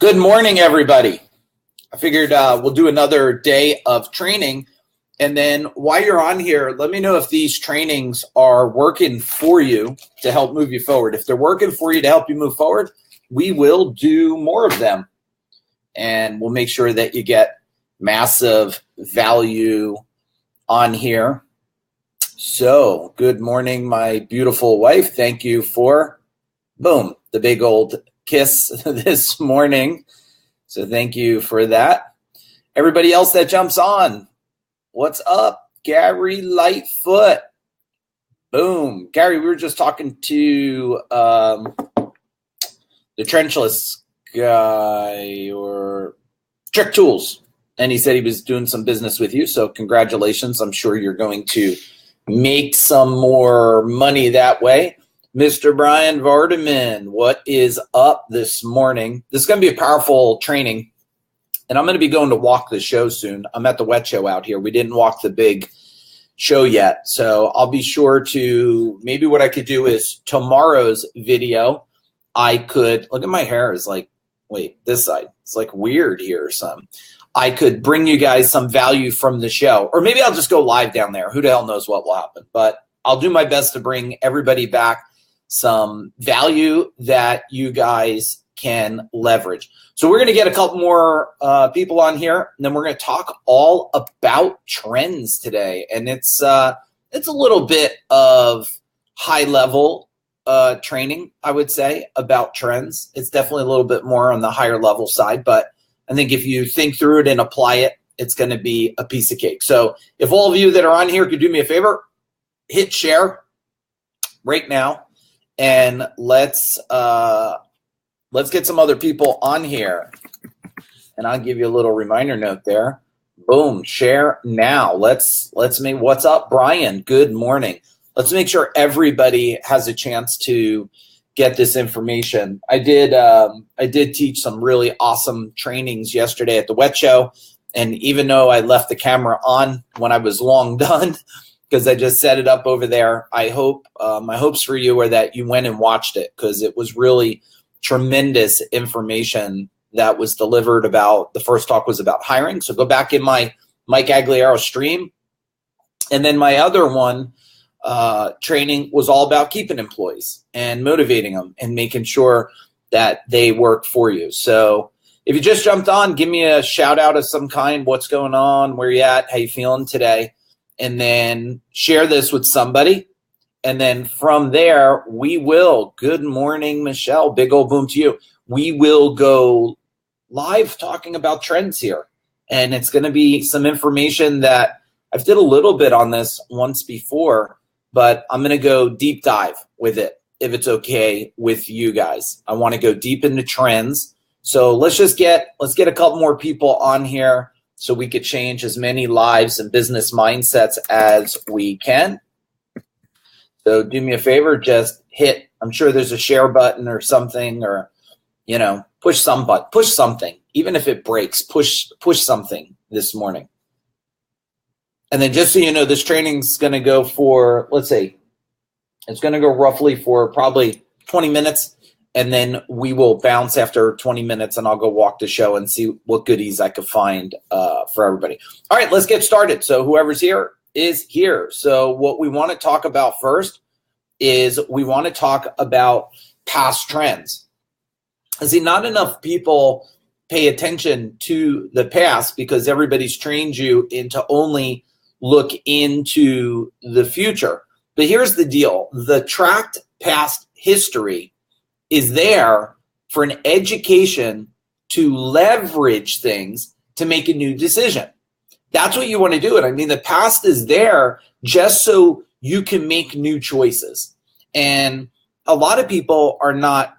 Good morning, everybody. I figured we'll do another day of training. And then while you're on here, let me know if these trainings are working for you to help move you forward. If they're working for you to help you move forward, we will do more of them. And we'll make sure that you get massive value on here. So good morning, my beautiful wife. Thank you for, boom, the big old kiss this morning. So thank you for that. Everybody else that jumps on, what's up? Gary Lightfoot. Boom. Gary, we were just talking to the trenchless guy or Trick Tools, and he said he was doing some business with you. So congratulations. I'm sure you're going to make some more money that way. Mr. Brian Vardaman, what is up this morning? This is going to be a powerful training, and I'm going to be going to walk the show soon. I'm at the wet show out here. We didn't walk the big show yet, so I'll be sure to, maybe what I could do is tomorrow's video, I could, look at my hair is like, wait, this side, it's like weird here or something. I could bring you guys some value from the show, or maybe I'll just go live down there. Who the hell knows what will happen, but I'll do my best to bring everybody back some value that you guys can leverage. So we're going to get a couple more people on here, and then we're going to talk all about trends today. And it's a little bit of high level training, I would say, about trends. It's definitely a little bit more on the higher level side, but I think if you think through it and apply it, it's going to be a piece of cake. So if all of you that are on here could do me a favor, hit share right now. And let's get some other people on here. And I'll give you a little reminder note there. Boom, share now. Let's make, what's up, Brian? Good morning. Let's make sure everybody has a chance to get this information. I did teach some really awesome trainings yesterday at the wet show. And even though I left the camera on when I was long done, because I just set it up over there, I hope, my hopes for you are that you went and watched it, because it was really tremendous information that was delivered about, the first talk was about hiring. So go back in my Mike Agliaro stream. And then my other one, training, was all about keeping employees and motivating them and making sure that they work for you. So if you just jumped on, give me a shout out of some kind. What's going on? Where you at? How you feeling today? And then share this with somebody. And then from there, we will, good morning, Michelle, big old boom to you. We will go live talking about trends here. And it's going to be some information that I've did a little bit on this once before, but I'm going to go deep dive with it, if it's okay with you guys. I want to go deep into trends. So let's get a couple more people on here, so we could change as many lives and business mindsets as we can. So do me a favor, just hit, I'm sure there's a share button or something, or, you know, push some button, push something. Even if it breaks, push something this morning. And then just so you know, this training's going to go for, let's say, it's going to go roughly for probably 20 minutes. And then we will bounce after 20 minutes, and I'll go walk the show and see what goodies I could find for everybody. All right, let's get started. So whoever's here is here. So what we want to talk about first is we want to talk about past trends. See, not enough people pay attention to the past because everybody's trained you into only look into the future. But here's the deal. The tracked past history is there for an education to leverage things to make a new decision. That's what you want to do. And I mean, the past is there just so you can make new choices. And a lot of people are not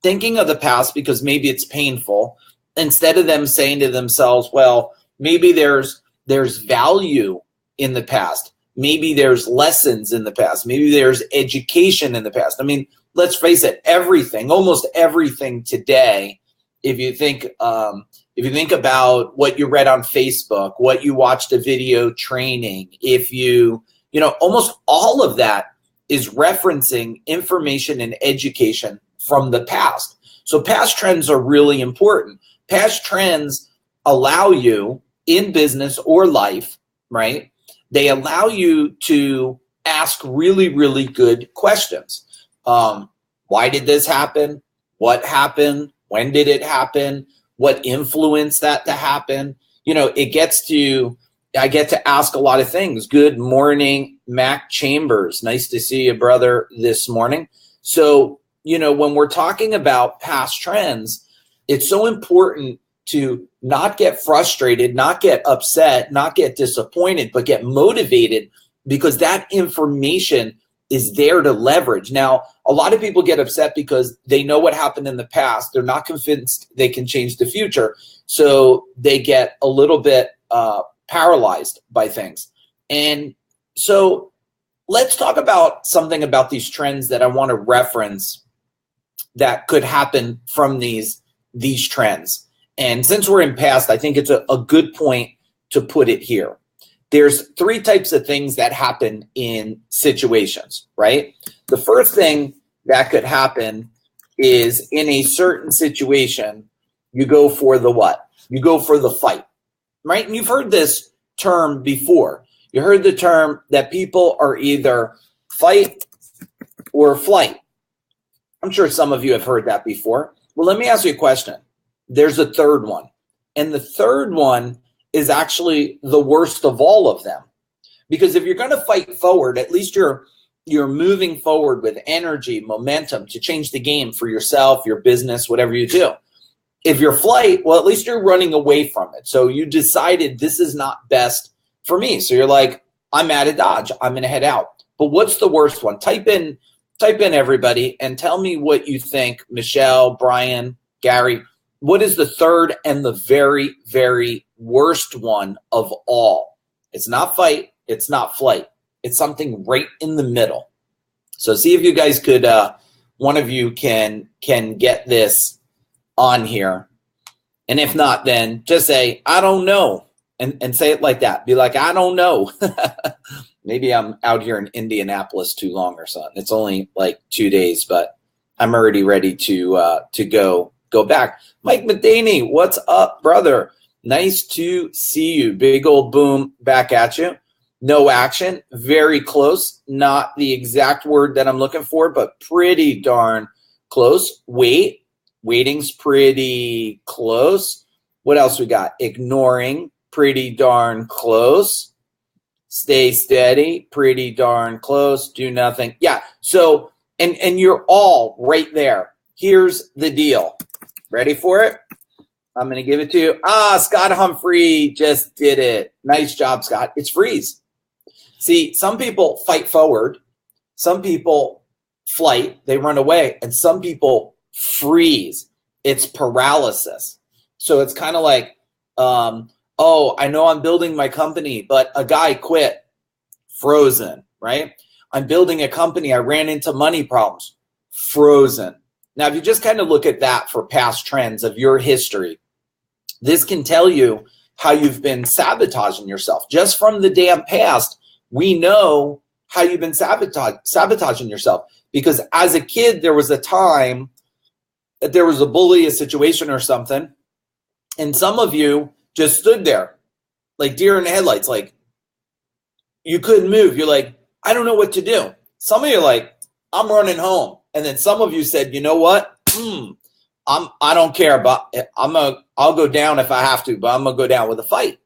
thinking of the past because maybe it's painful, instead of them saying to themselves, well, maybe there's value in the past. Maybe there's lessons in the past. Maybe there's education in the past. I mean, let's face it, everything, almost everything today, if you think about what you read on Facebook, what you watched a video training, if you almost all of that is referencing information and education from the past. So past trends are really important. Past trends allow you in business or life, right? They allow you to ask really, really good questions. Why did this happen? What happened? When did it happen? What influenced that to happen? You know, I get to ask a lot of things. Good morning, Mac Chambers. Nice to see you, brother, this morning. So, you know, when we're talking about past trends, it's so important to not get frustrated, not get upset, not get disappointed, but get motivated, because that information is there to leverage. Now, a lot of people get upset because they know what happened in the past. They're not convinced they can change the future. So they get a little bit paralyzed by things. And so let's talk about something about these trends that I want to reference that could happen from these trends. And since we're in past, I think it's a good point to put it here. There's three types of things that happen in situations, right? The first thing that could happen is in a certain situation, you go for the what? You go for the fight, right? And you've heard this term before. You heard the term that people are either fight or flight. I'm sure some of you have heard that before. Well, let me ask you a question. There's a third one. And the third one is actually the worst of all of them. Because if you're going to fight forward, at least you're moving forward with energy, momentum to change the game for yourself, your business, whatever you do. If you're flight, well, at least you're running away from it. So you decided this is not best for me. So you're like, I'm at a dodge. I'm going to head out. But what's the worst one? Type in everybody and tell me what you think. Michelle, Brian, Gary, what is the third and the very, very worst one of all? It's not fight. It's not flight. It's something right in the middle. So see if you guys could, one of you can get this on here. And if not, then just say, I don't know. And say it like that. Be like, I don't know. Maybe I'm out here in Indianapolis too long or something. It's only like 2 days, but I'm already ready to go back. Mike Medani, what's up, brother? Nice to see you. Big old boom back at you. No action. Very close. Not the exact word that I'm looking for, but pretty darn close. Waiting's pretty close. What else we got? Ignoring. Pretty darn close. Stay steady. Pretty darn close. Do nothing. Yeah. So, and you're all right there. Here's the deal. Ready for it? I'm going to give it to you. Scott Humphrey just did it. Nice job, Scott. It's freeze. See, some people fight forward. Some people flight. They run away. And some people freeze. It's paralysis. So it's kind of like, oh, I know I'm building my company, but a guy quit. Frozen, right? I'm building a company. I ran into money problems. Frozen. Now, if you just kind of look at that for past trends of your history, this can tell you how you've been sabotaging yourself. Just from the damn past, we know how you've been sabotaging yourself. Because as a kid, there was a time that there was a bully, a situation or something, and some of you just stood there like deer in the headlights, like you couldn't move. You're like, I don't know what to do. Some of you are like, I'm running home. And then some of you said, you know what? I don't care, but I'll go down if I have to, but I'm gonna go down with a fight.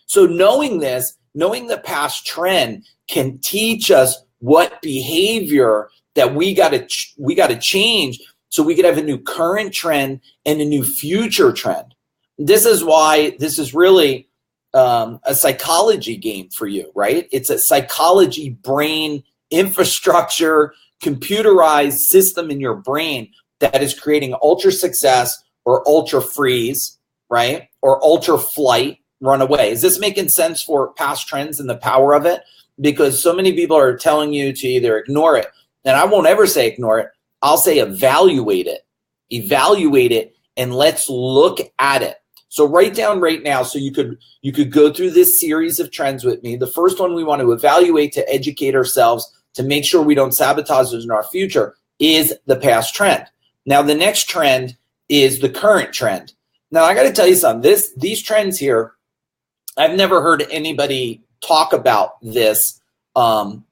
So knowing this, knowing the past trend can teach us what behavior that we gotta change so we could have a new current trend and a new future trend. This is why this is really a psychology game for you, right? It's a psychology brain infrastructure, computerized system in your brain that is creating ultra success or ultra freeze, right? Or ultra flight, run away. Is this making sense for past trends and the power of it? Because so many people are telling you to either ignore it. And I won't ever say ignore it. I'll say evaluate it. Evaluate it and let's look at it. So write down right now so you could go through this series of trends with me. The first one we want to evaluate to educate ourselves to make sure we don't sabotage it in our future is the past trend. Now the next trend is the current trend. Now, I got to tell you something. These trends here, I've never heard anybody talk about this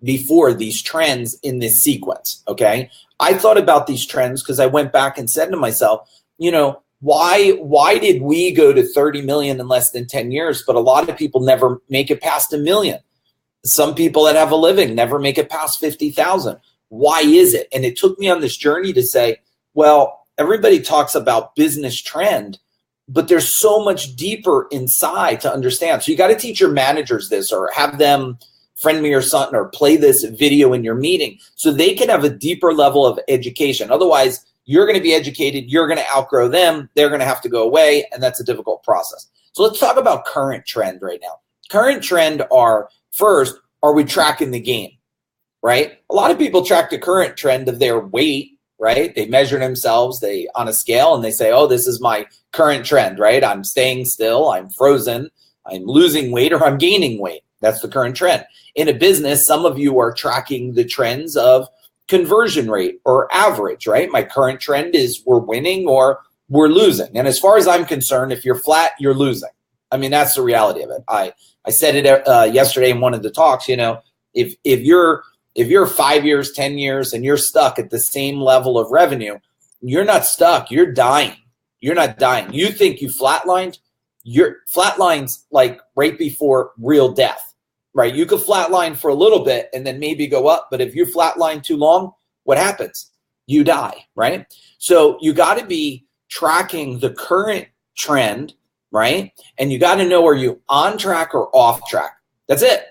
before, these trends in this sequence, okay? I thought about these trends because I went back and said to myself, why did we go to 30 million in less than 10 years, but a lot of people never make it past 1 million? Some people that have a living never make it past 50,000. Why is it? And it took me on this journey to say, well, everybody talks about business trend, but there's so much deeper inside to understand. So you got to teach your managers this, or have them friend me or something, or play this video in your meeting so they can have a deeper level of education. Otherwise, you're going to be educated, you're going to outgrow them, they're going to have to go away, and that's a difficult process. So let's talk about current trend right now. Current trend are, first, are we tracking the game, right? A lot of people track the current trend of their weight, right? They measure themselves on a scale and they say, oh, this is my current trend, right? I'm staying still, I'm frozen, I'm losing weight, or I'm gaining weight. That's the current trend. In a business, some of you are tracking the trends of conversion rate or average, right? My current trend is we're winning or we're losing. And as far as I'm concerned, if you're flat, you're losing. I mean, that's the reality of it. I said it yesterday in one of the talks, if you're 5 years, 10 years, and you're stuck at the same level of revenue, you're not stuck, you're dying. You're not dying. You think you flatlined? Your flatline's like right before real death, right? You could flatline for a little bit and then maybe go up, but if you flatline too long, what happens? You die, right? So you got to be tracking the current trend, right? And you got to know, are you on track or off track? That's it.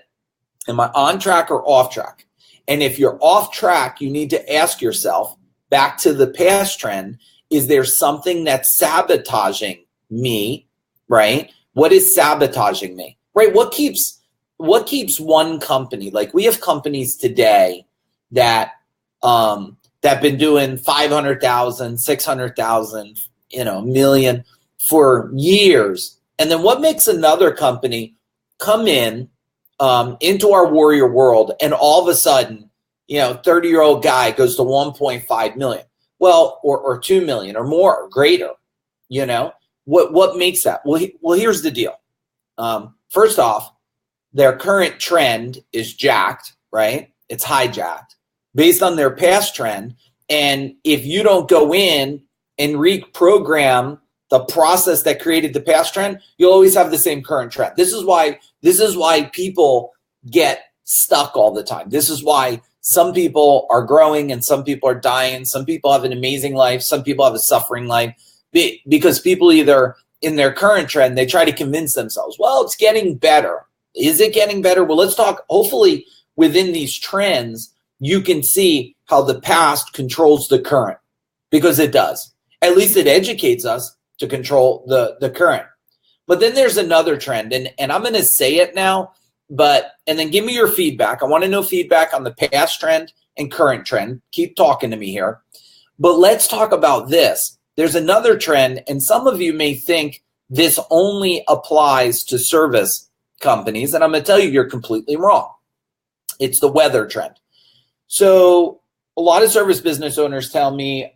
Am I on track or off track? And if you're off track, you need to ask yourself, back to the past trend, is there something that's sabotaging me, right? What is sabotaging me, right? What keeps one company? Like, we have companies today that been doing 500,000, 600,000, million for years. And then what makes another company come in into our warrior world, and all of a sudden, 30-year-old guy goes to 1.5 million, well, or 2 million or more or greater, what makes that? Well, here's the deal. First off, their current trend is jacked, right? It's hijacked based on their past trend. And if you don't go in and reprogram the process that created the past trend, you'll always have the same current trend. This is why people get stuck all the time. This is why some people are growing and some people are dying. Some people have an amazing life. Some people have a suffering life, because people either in their current trend, they try to convince themselves, well, it's getting better. Is it getting better? Well, let's talk. Hopefully within these trends, you can see how the past controls the current, because it does. At least it educates us to control the current. But then there's another trend, and I'm going to say it now, and then give me your feedback. I want to know feedback on the past trend and current trend. Keep talking to me here. But let's talk about this. There's another trend, and some of you may think this only applies to service companies, and I'm going to tell you, you're completely wrong. It's the weather trend. So a lot of service business owners tell me,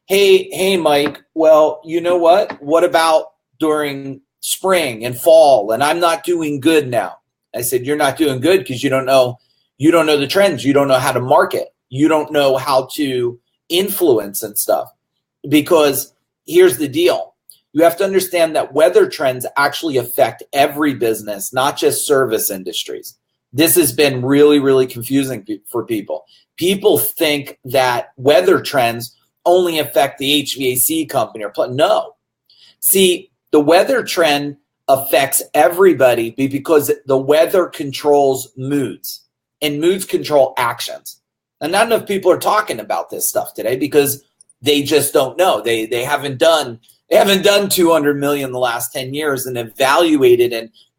hey, Mike, well, you know what? What about during spring and fall? And I'm not doing good now. I said, you're not doing good because you don't know the trends. You don't know how to market. You don't know how to influence and stuff. Because here's the deal. You have to understand that weather trends actually affect every business, not just service industries. This has been really, really confusing for people. People think that weather trends only affect the HVAC company no. See, the weather trend affects everybody because the weather controls moods, and moods control actions. And not enough people are talking about this stuff today because they just don't know. They haven't done 200 million the last 10 years and evaluated,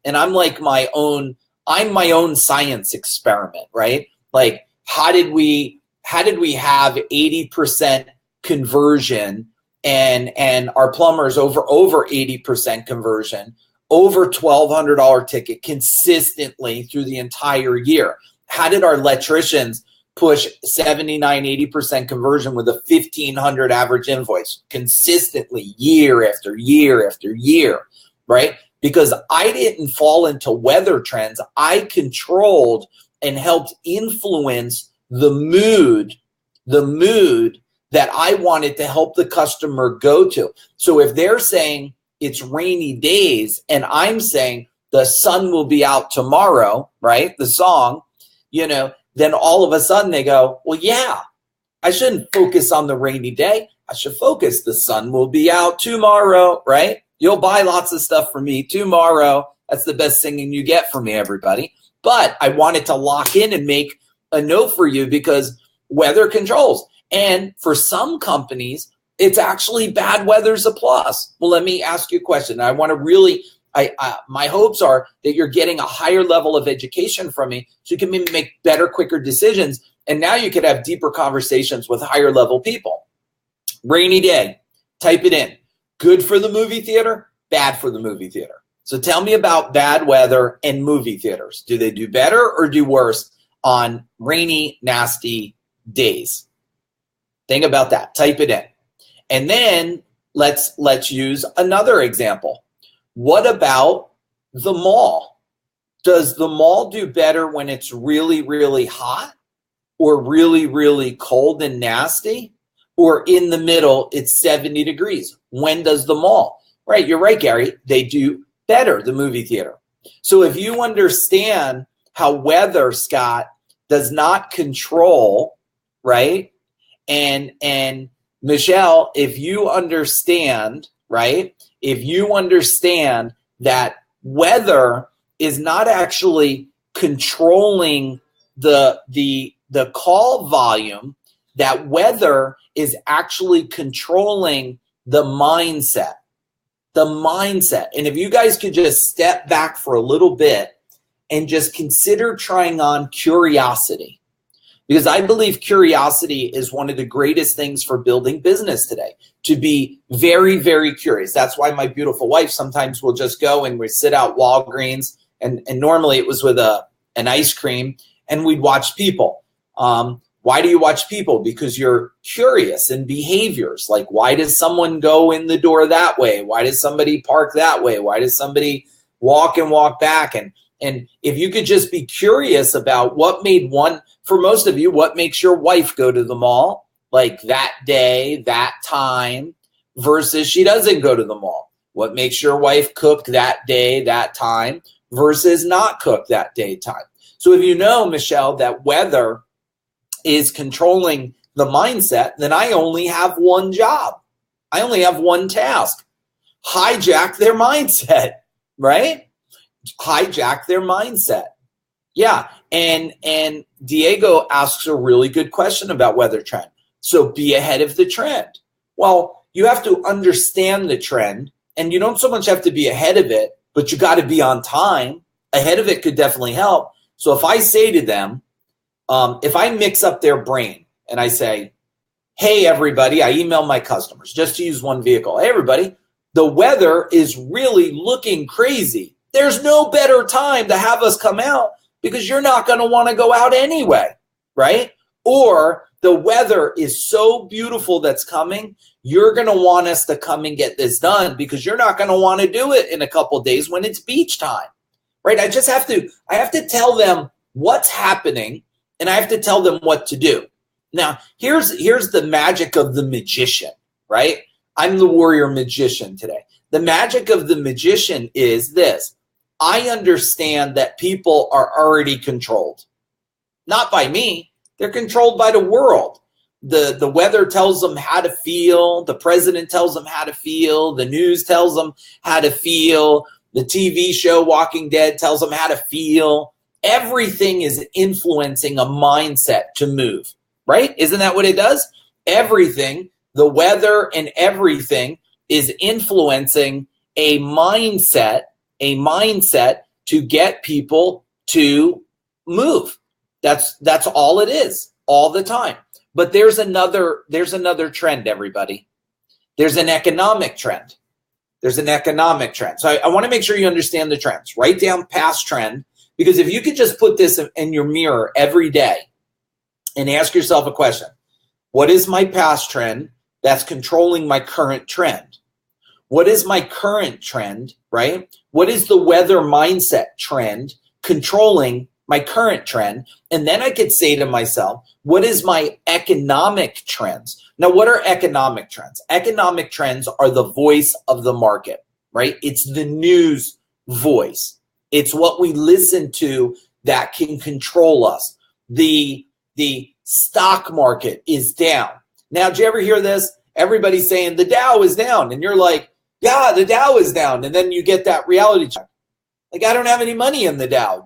and I'm my own science experiment, right? Like, how did we have 80% conversion and our plumbers over 80% conversion, over $1,200 ticket consistently through the entire year? How did our electricians push 79, 80% conversion with a 1,500 average invoice consistently year after year after year, right? Because I didn't fall into weather trends. I controlled and helped influence the mood that I wanted to help the customer go to. So if they're saying it's rainy days and I'm saying the sun will be out tomorrow, right? The song, then all of a sudden they go, well, yeah, I shouldn't focus on the rainy day. I should focus the sun will be out tomorrow, right? You'll buy lots of stuff from me tomorrow. That's the best singing you get from me, everybody. But I wanted to lock in and make a note for you because weather controls. And for some companies, it's actually bad weather's a plus. Well, let me ask you a question. I want to really, my hopes are that you're getting a higher level of education from me so you can make better, quicker decisions. And now you could have deeper conversations with higher level people. Rainy day, type it in. Good for the movie theater, bad for the movie theater. So tell me about bad weather and movie theaters. Do they do better or do worse on rainy, nasty days? Think about that. Type it in. And then let's use another example. What about the mall? Does the mall do better when it's really, really hot or really, really cold and nasty? Or in the middle, it's 70 degrees. When does the mall? Right, you're right, Gary. They do better, the movie theater. So if you understand how weather, Scott, does not control, right? And Michelle, if you understand, right? If you understand that weather is not actually controlling the call volume, that weather is actually controlling the mindset. The mindset. And if you guys could just step back for a little bit and just consider trying on curiosity. Because I believe curiosity is one of the greatest things for building business today. To be very, very curious. That's why my beautiful wife sometimes will just go and we sit out Walgreens and normally it was with an ice cream and we'd watch people. Why do you watch people? Because you're curious in behaviors. Like, why does someone go in the door that way? Why does somebody park that way? Why does somebody walk and walk back? And if you could just be curious about what made for most of you, what makes your wife go to the mall, like that day, that time, versus she doesn't go to the mall. What makes your wife cook that day, that time, versus not cook that day, time. So if you know, Michelle, that weather is controlling the mindset, then I only have one job. I only have one task. Hijack their mindset, right? Hijack their mindset. Yeah, and Diego asks a really good question about weather trend. So be ahead of the trend. Well, you have to understand the trend, and you don't so much have to be ahead of it, but you got to be on time. Ahead of it could definitely help. So if I say to them, if I mix up their brain and I say, hey, everybody, I email my customers just to use one vehicle. Hey, everybody, the weather is really looking crazy. There's no better time to have us come out because you're not going to want to go out anyway, right? Or the weather is so beautiful that's coming, you're going to want us to come and get this done because you're not going to want to do it in a couple of days when it's beach time, right? I have to tell them what's happening. And I have to tell them what to do. Now, here's the magic of the magician, right? I'm the warrior magician today. The magic of the magician is this. I understand that people are already controlled. Not by me. They're controlled by the world. The weather tells them how to feel. The president tells them how to feel. The news tells them how to feel. The TV show Walking Dead tells them how to feel. Everything is influencing a mindset to move, right? Isn't that what it does? Everything, the weather and everything is influencing a mindset to get people to move. That's all it is, all the time. But there's another trend, everybody. There's an economic trend. There's an economic trend. So I want to make sure you understand the trends. Write down past trend. Because if you could just put this in your mirror every day and ask yourself a question. What is my past trend that's controlling my current trend? What is my current trend, right? What is the weather mindset trend controlling my current trend? And then I could say to myself, what is my economic trends? Now, what are economic trends? Economic trends are the voice of the market, right? It's the news voice. It's what we listen to that can control us. The stock market is down. Now, did you ever hear this? Everybody's saying the Dow is down. And you're like, yeah, the Dow is down. And then you get that reality check. Like, I don't have any money in the Dow.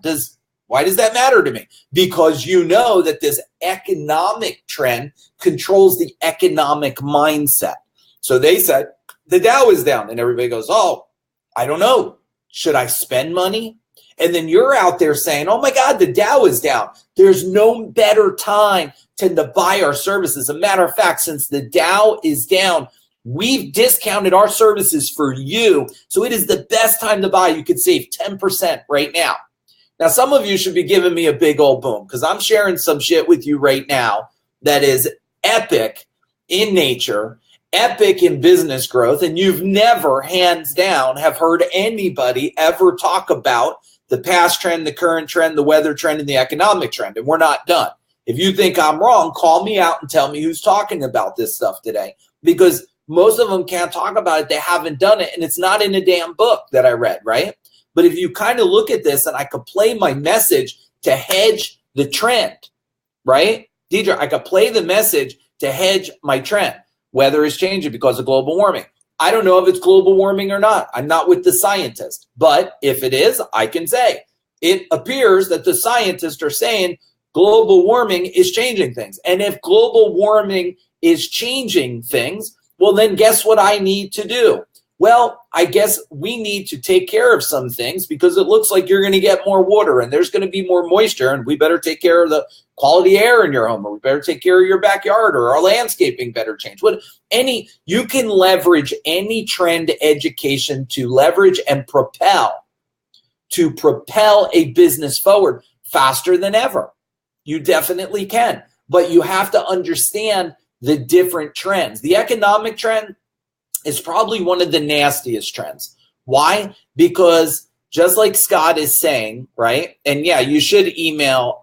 Why does that matter to me? Because you know that this economic trend controls the economic mindset. So they said the Dow is down. And everybody goes, oh, I don't know. Should I spend money? And then you're out there saying, oh my God, the Dow is down. There's no better time to buy our services. As a matter of fact, since the Dow is down, we've discounted our services for you. So it is the best time to buy. You could save 10% right now. Now, some of you should be giving me a big old boom because I'm sharing some shit with you right now that is epic in nature, epic in business growth, and you've never, hands down, have heard anybody ever talk about the past trend, the current trend, the weather trend, and the economic trend, and we're not done. If you think I'm wrong, call me out and tell me who's talking about this stuff today, because most of them can't talk about it. They haven't done it, and it's not in a damn book that I read, right? But if you kind of look at this, and I could play my message to hedge the trend, right? Deidre, I could play the message to hedge my trend. Weather is changing because of global warming. I don't know if it's global warming or not. I'm not with the scientists. But if it is, I can say it appears that the scientists are saying global warming is changing things. And if global warming is changing things, well, then guess what I need to do? Well, I guess we need to take care of some things because it looks like you're going to get more water and there's going to be more moisture, and we better take care of the quality air in your home, or we better take care of your backyard, or our landscaping better change. You can leverage any trend education to leverage and propel a business forward faster than ever. You definitely can, but you have to understand the different trends. The economic trend is probably one of the nastiest trends. Why? Because just like Scott is saying, right? And yeah, you should email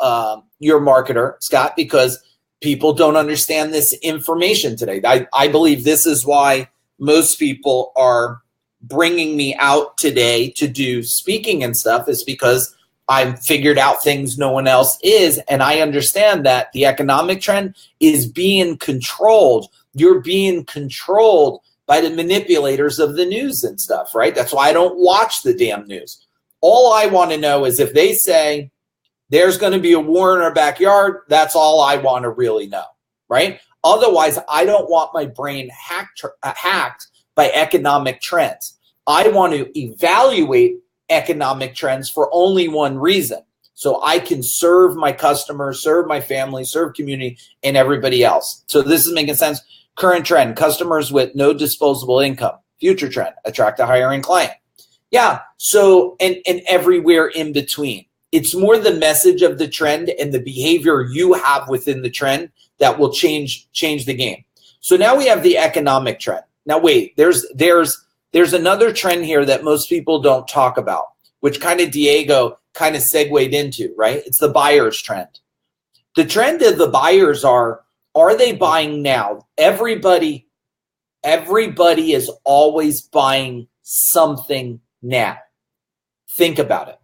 your marketer, Scott, because people don't understand this information today. I believe this is why most people are bringing me out today to do speaking and stuff, is because I've figured out things no one else is. And I understand that the economic trend is being controlled. You're being controlled by the manipulators of the news and stuff, right? That's why I don't watch the damn news. All I want to know is if they say there's going to be a war in our backyard, that's all I want to really know, right? Otherwise, I don't want my brain hacked by economic trends. I want to evaluate economic trends for only one reason, so I can serve my customers, serve my family, serve community, and everybody else. So this is making sense. Current trend, customers with no disposable income. Future trend, attract a higher end client. Yeah, so, and everywhere in between. It's more the message of the trend and the behavior you have within the trend that will change the game. So now we have the economic trend. Now wait, there's another trend here that most people don't talk about, which kind of Diego kind of segued into, right? It's the buyer's trend. The trend of the buyers are they buying now? Everybody is always buying something now. Think about it.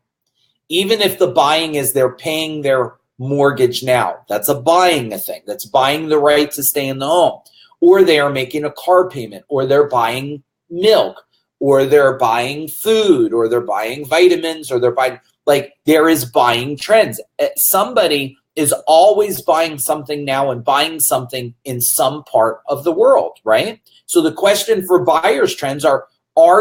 Even if the buying is they're paying their mortgage now, that's a buying a thing. That's buying the right to stay in the home. Or they are making a car payment, or they're buying milk, or they're buying food, or they're buying vitamins, or they're buying, like, there is buying trends. Somebody is always buying something now and buying something in some part of the world, right? So the question for buyers trends are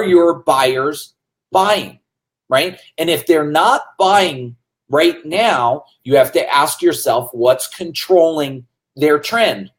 your buyers buying, right? And if they're not buying right now, you have to ask yourself what's controlling their trend.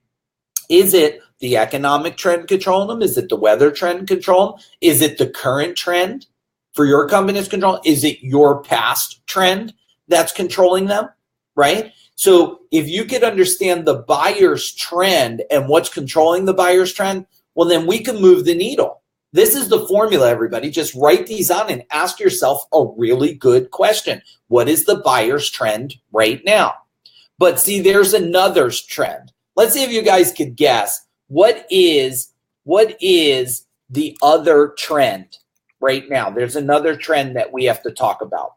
Is it the economic trend controlling them? Is it the weather trend controlling them? Is it the current trend for your company's control? Is it your past trend that's controlling them, right? So if you could understand the buyer's trend and what's controlling the buyer's trend, well, then we can move the needle. This is the formula, everybody. Just write these on and ask yourself a really good question. What is the buyer's trend right now? But see, there's another trend. Let's see if you guys could guess what is the other trend right now. There's another trend that we have to talk about.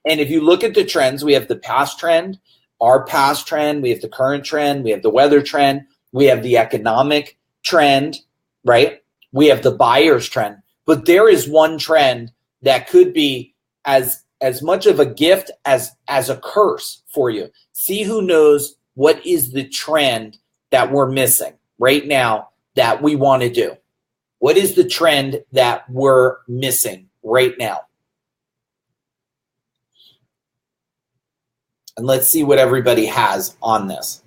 And if you look at the trends, we have the past trend, our past trend, we have the current trend, we have the weather trend, we have the economic trend, right? We have the buyer's trend. But there is one trend that could be as much of a gift as a curse for you. See who knows what is the trend that we're missing right now that we want to do. What is the trend that we're missing right now? And let's see what everybody has on this.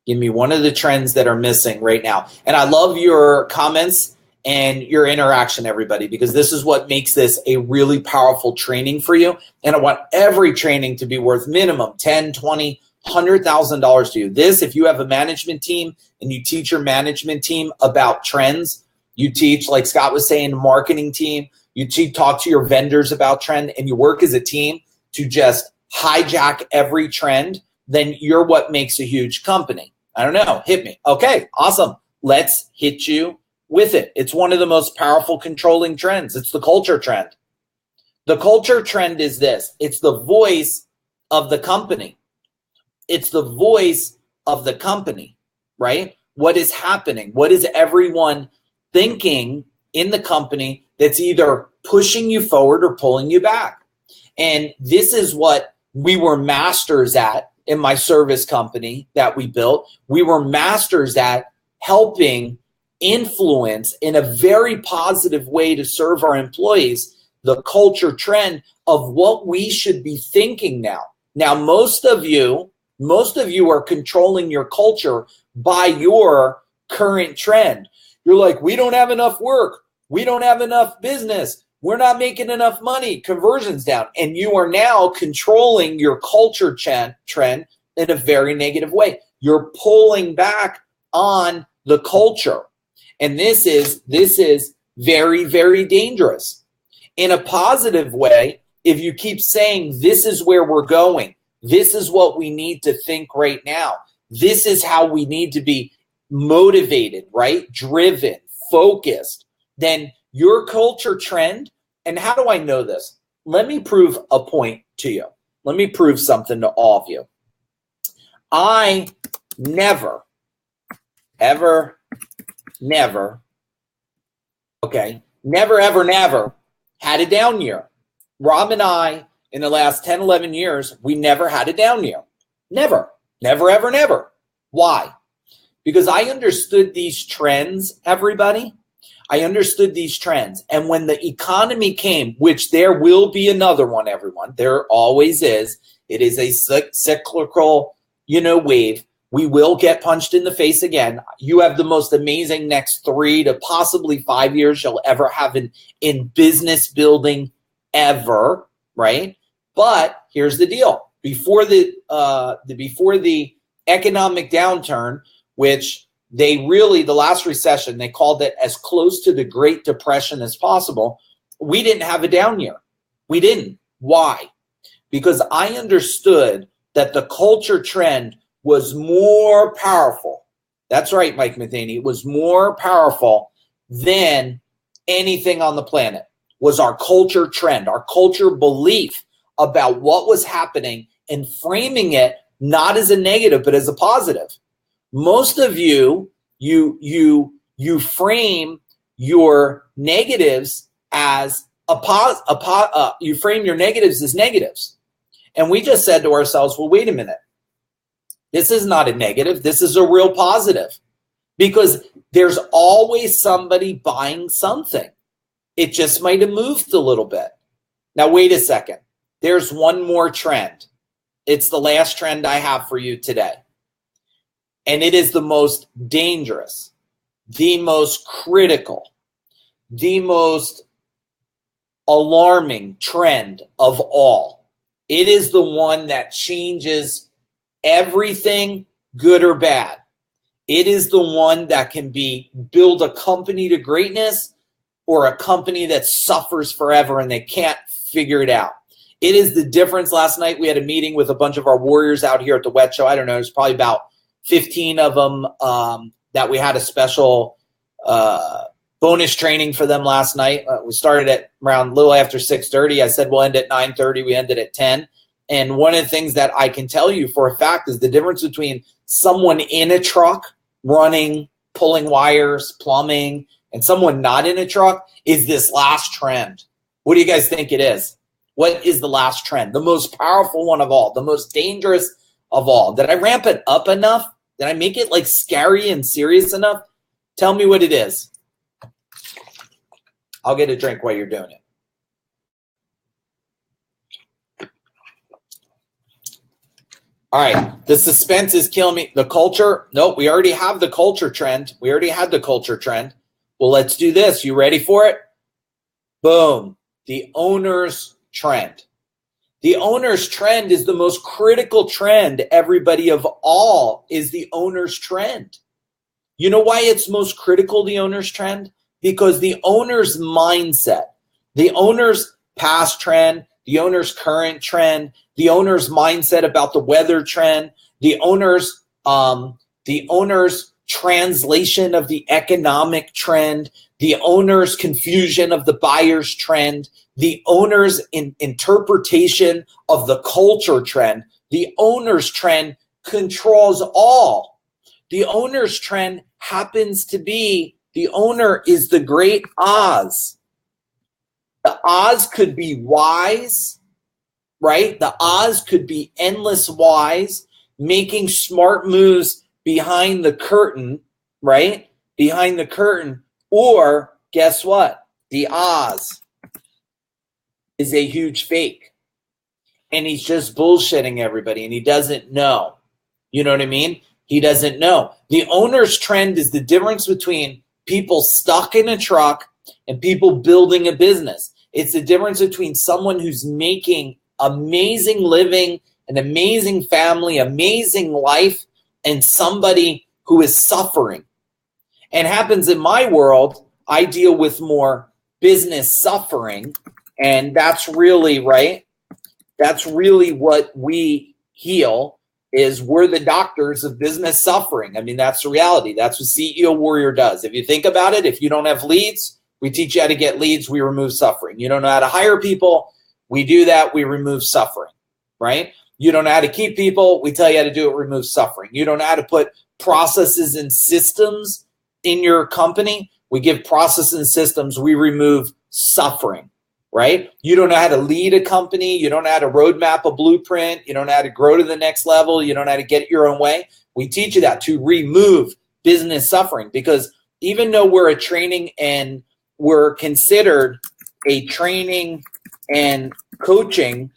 Give me one of the trends that are missing right now. And I love your comments and your interaction, everybody, because this is what makes this a really powerful training for you. And I want every training to be worth minimum $10, $20, $100,000 to you. This, if you have a management team and you teach your management team about trends, you teach, like Scott was saying, a marketing team, you talk to your vendors about trend, and you work as a team to just hijack every trend, then you're what makes a huge company. I don't know. Hit me. Okay, awesome. Let's hit you with it. It's one of the most powerful controlling trends. It's the culture trend. The culture trend is this. It's the voice of the company. It's the voice of the company, right? What is happening? What is everyone thinking in the company that's either pushing you forward or pulling you back? And this is what we were masters at in my service company that we built. We were masters at helping influence in a very positive way to serve our employees the culture trend of what we should be thinking now. Now, most of you are controlling your culture by your current trend. You're like, we don't have enough work. We don't have enough business. We're not making enough money. Conversion's down. And you are now controlling your culture trend in a very negative way. You're pulling back on the culture. And this is very, very dangerous. In a positive way, if you keep saying, this is where we're going, this is what we need to think right now, this is how we need to be motivated, right? Driven, focused, then your culture trend. And how do I know this? Let me prove a point to you. Let me prove something to all of you. I never, ever, never had a down year. Rob and I, in the last 10, 11 years, we never had a down year. Never, ever, never. Why? Because I understood these trends, everybody. I understood these trends. And when the economy came, which there will be another one, everyone, there always is. It is a cyclical, wave. We will get punched in the face again. You have the most amazing next 3 to possibly 5 years you'll ever have in business building ever, right? But here's the deal. Before the economic downturn, which the last recession, they called it as close to the Great Depression as possible. We didn't have a down year. We didn't. Why? Because I understood that the culture trend was more powerful. That's right, Mike Matheny. It was more powerful than anything on the planet. Was our culture trend, our culture belief about what was happening and framing it not as a negative, but as a positive. Most of you frame your negatives as you frame your negatives as negatives. And we just said to ourselves, well, wait a minute. This is not a negative. This is a real positive, because there's always somebody buying something. It just might have moved a little bit. Now, wait a second. There's one more trend. It's the last trend I have for you today. And it is the most dangerous, the most critical, the most alarming trend of all. It is the one that changes everything, good or bad. It is the one that can build a company to greatness or a company that suffers forever and they can't figure it out. It is the difference. Last night we had a meeting with a bunch of our warriors out here at the Wet Show. I don't know, there's probably about 15 of them that we had a special bonus training for them last night. We started at around a little after 6:30. I said we'll end at 9:30. We ended at 10. And one of the things that I can tell you for a fact is the difference between someone in a truck running, pulling wires, plumbing, and someone not in a truck is this last trend. What do you guys think it is? What is the last trend? The most powerful one of all, the most dangerous of all. Did I ramp it up enough? Did I make it like scary and serious enough? Tell me what it is. I'll get a drink while you're doing it. All right, the suspense is killing me. The culture, nope, we already have the culture trend. We already had the culture trend. Well, let's do this. You ready for it? Boom, the owner's trend. The owner's trend is the most critical trend, everybody, of all, is the owner's trend. You know why it's most critical, the owner's trend? Because the owner's mindset, the owner's past trend, the owner's current trend, the owner's mindset about the weather trend, the owner's translation of the economic trend, the owner's confusion of the buyer's trend, the owner's interpretation of the culture trend. The owner's trend controls all. The owner's trend happens to be, the owner is the great Oz. The Oz could be wise, right? The Oz could be endless wise, making smart moves behind the curtain, right? Behind the curtain. Or guess what? The Oz is a huge fake. And he's just bullshitting everybody and he doesn't know. You know what I mean? He doesn't know. The owner's trend is the difference between people stuck in a truck and people building a business. It's the difference between someone who's making amazing living, an amazing family, amazing life, and somebody who is suffering. And happens in my world, I deal with more business suffering, and that's really, right? That's really what we heal, is we're the doctors of business suffering. I mean, that's the reality. That's what CEO Warrior does. If you think about it, if you don't have leads, we teach you how to get leads, we remove suffering. You don't know how to hire people, we do that, we remove suffering, right? You don't know how to keep people, we tell you how to do it, remove suffering. You don't know how to put processes and systems in your company, we give processes and systems, we remove suffering, right? You don't know how to lead a company, you don't know how to roadmap a blueprint, you don't know how to grow to the next level, you don't know how to get it your own way. We teach you that to remove business suffering, because even though we're a training and we're considered a training and coaching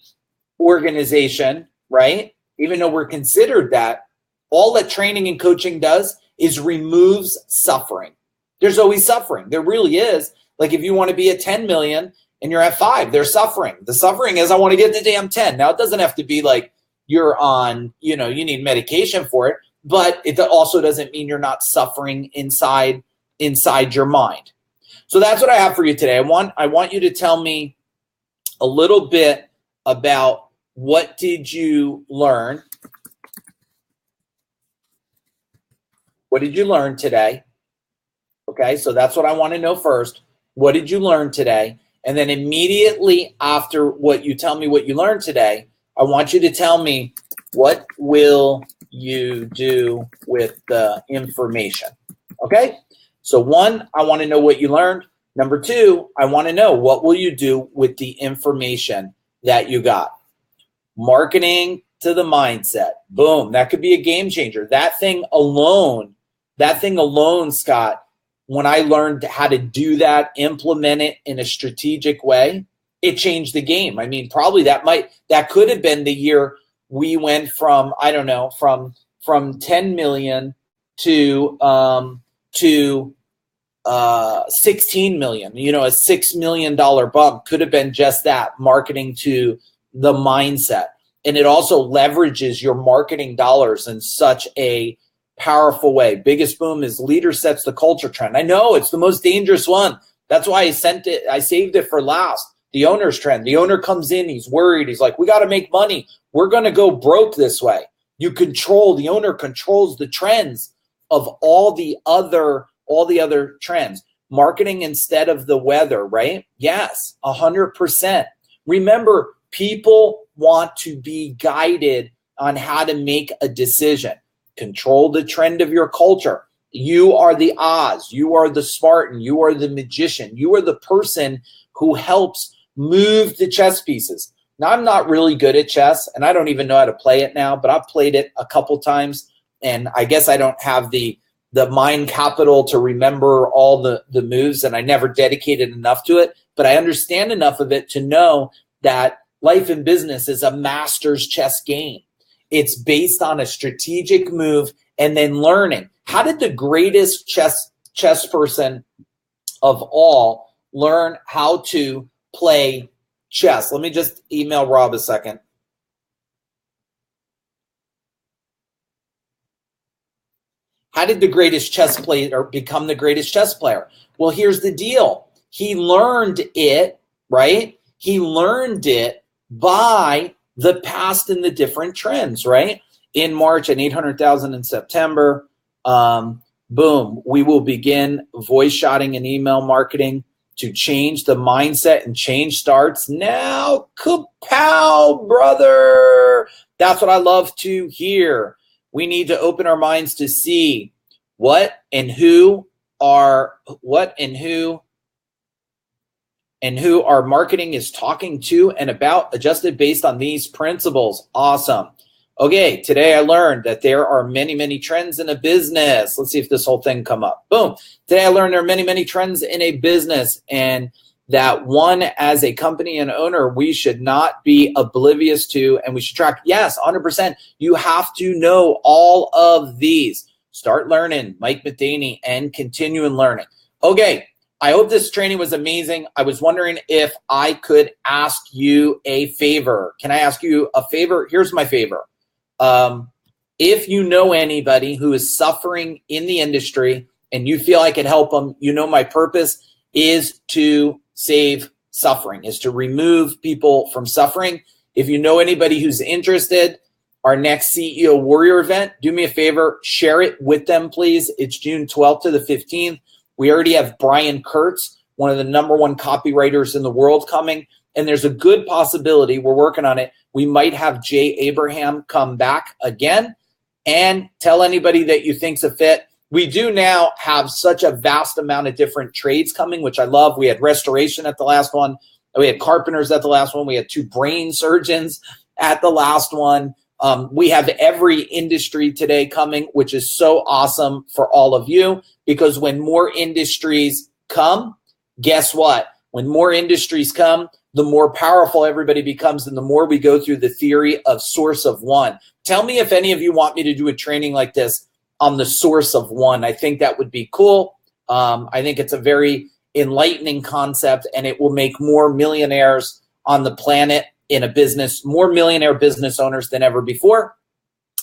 organization, right? Even though we're considered that, all that training and coaching does is removes suffering. There's always suffering. There really is. Like if you want to be at 10 million and you're at 5, there's suffering. The suffering is I want to get to damn 10. Now, it doesn't have to be like you're on, you need medication for it, but it also doesn't mean you're not suffering inside your mind. So that's what I have for you today. I want you to tell me a little bit about what did you learn? What did you learn today? Okay, so that's what I want to know first. What did you learn today? And then immediately after what you tell me what you learned today, I want you to tell me, what will you do with the information? Okay? So 1, I want to know what you learned. Number 2, I want to know, what will you do with the information that you got? Marketing to the mindset. Boom. That could be a game changer. That thing alone, Scott, when I learned how to do that, implement it in a strategic way, it changed the game. I mean, probably that could have been the year we went from, I don't know, from 10 million to 16 million. A $6 million bump could have been just that, marketing to the mindset. And it also leverages your marketing dollars in such a powerful way. Biggest boom is leader sets the culture trend. I know it's the most dangerous one. That's why I saved it for last. The owner's trend. The owner comes in, he's worried. He's like, we got to make money. We're going to go broke this way. The owner controls the trends of all the other trends. Marketing instead of the weather, right? Yes, 100%. Remember, people want to be guided on how to make a decision. Control the trend of your culture. You are the Oz. You are the Spartan. You are the magician. You are the person who helps move the chess pieces. Now, I'm not really good at chess, and I don't even know how to play it now, but I've played it a couple times, and I guess I don't have the mind capital to remember all the moves, and I never dedicated enough to it, but I understand enough of it to know that life and business is a master's chess game. It's based on a strategic move and then learning. How did the greatest chess person of all learn how to play chess? Let me just email Rob a second. How did the greatest chess player become the greatest chess player? Well, here's the deal. He learned it, right? He learned it by the past and the different trends, right? In March and 800,000 in September, boom, we will begin voice shotting and email marketing to change the mindset, and change starts now. Kapow, brother. That's what I love to hear. We need to open our minds to see what and who our marketing is talking to and about, adjusted based on these principles. Awesome. Okay, today I learned that there are many, many trends in a business. Let's see if this whole thing come up. Boom. Today I learned there are many, many trends in a business, and that one, as a company and owner, we should not be oblivious to, and we should track. Yes, 100%. You have to know all of these. Start learning, Mike Matheny, and continuing learning. Okay, I hope this training was amazing. I was wondering if I could ask you a favor. Can I ask you a favor? Here's my favor. If you know anybody who is suffering in the industry and you feel I can help them, you know my purpose is to save suffering, is to remove people from suffering. If you know anybody who's interested, our next CEO Warrior event, do me a favor, share it with them, please. It's June 12th to the 15th. We already have Brian Kurtz, one of the #1 copywriters in the world, coming. And there's a good possibility, we're working on it, we might have Jay Abraham come back again. And tell anybody that you think's a fit. We do now have such a vast amount of different trades coming, which I love. We had restoration at the last one. We had carpenters at the last one. We had 2 brain surgeons at the last one. We have every industry today coming, which is so awesome for all of you, because when more industries come, guess what? When more industries come, the more powerful everybody becomes, and the more we go through the theory of source of one. Tell me if any of you want me to do a training like this on the source of one. I think that would be cool. I think it's a very enlightening concept, and it will make more millionaires on the planet in a business, more millionaire business owners than ever before.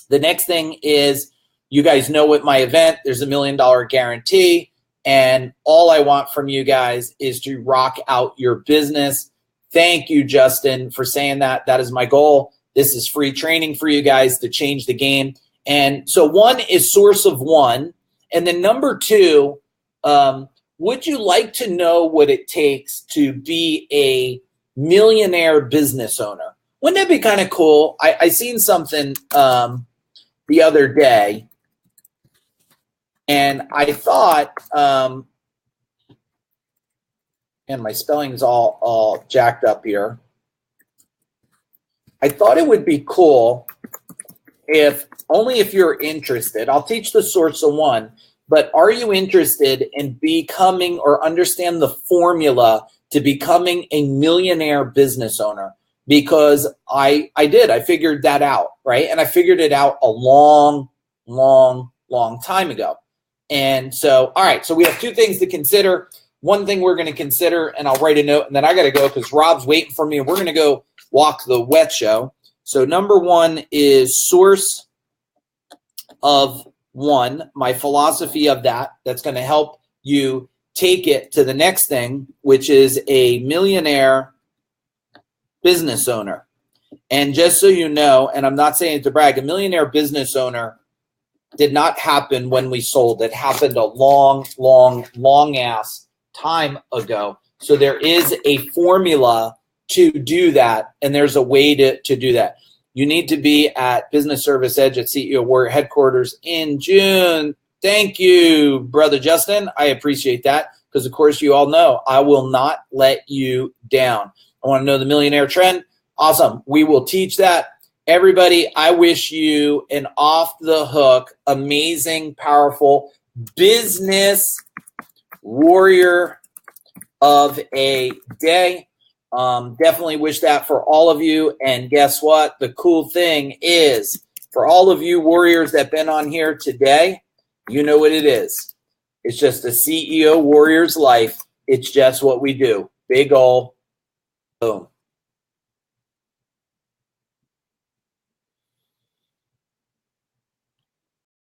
The next thing is, you guys know at my event, there's $1 million guarantee, and all I want from you guys is to rock out your business. Thank you, Justin, for saying that. That is my goal. This is free training for you guys to change the game. And so one is source of one. And then number 2, would you like to know what it takes to be a millionaire business owner? Wouldn't that be kind of cool? I seen something the other day, and I thought, and my spelling's all jacked up here. I thought it would be cool if, only if you're interested, I'll teach the source of one, but are you interested in becoming or understand the formula to becoming a millionaire business owner? Because I figured that out, right? And I figured it out a long time ago. And so, all right, so we have 2 things to consider. one thing we're going to consider, and I'll write a note, and then I got to go because Rob's waiting for me, and we're going to go walk the wet show. So number one is source of one, my philosophy of that. That's going to help you take it to the next thing, which is a millionaire business owner. And just so you know, and I'm not saying it to brag, a millionaire business owner did not happen when we sold. It happened a long ass time ago. So there is a formula to do that, and there's a way to do that. You need to be at Business Service Edge at CEO Warrior headquarters in June. Thank you, Brother Justin. I appreciate that because, of course, you all know I will not let you down. I want to know the millionaire trend. Awesome. We will teach that. Everybody, I wish you an off-the-hook, amazing, powerful business warrior of a day. Definitely wish that for all of you. And guess what? The cool thing is, for all of you warriors that have been on here today, you know what it is. It's just a CEO warrior's life. It's just what we do. Big ol' boom.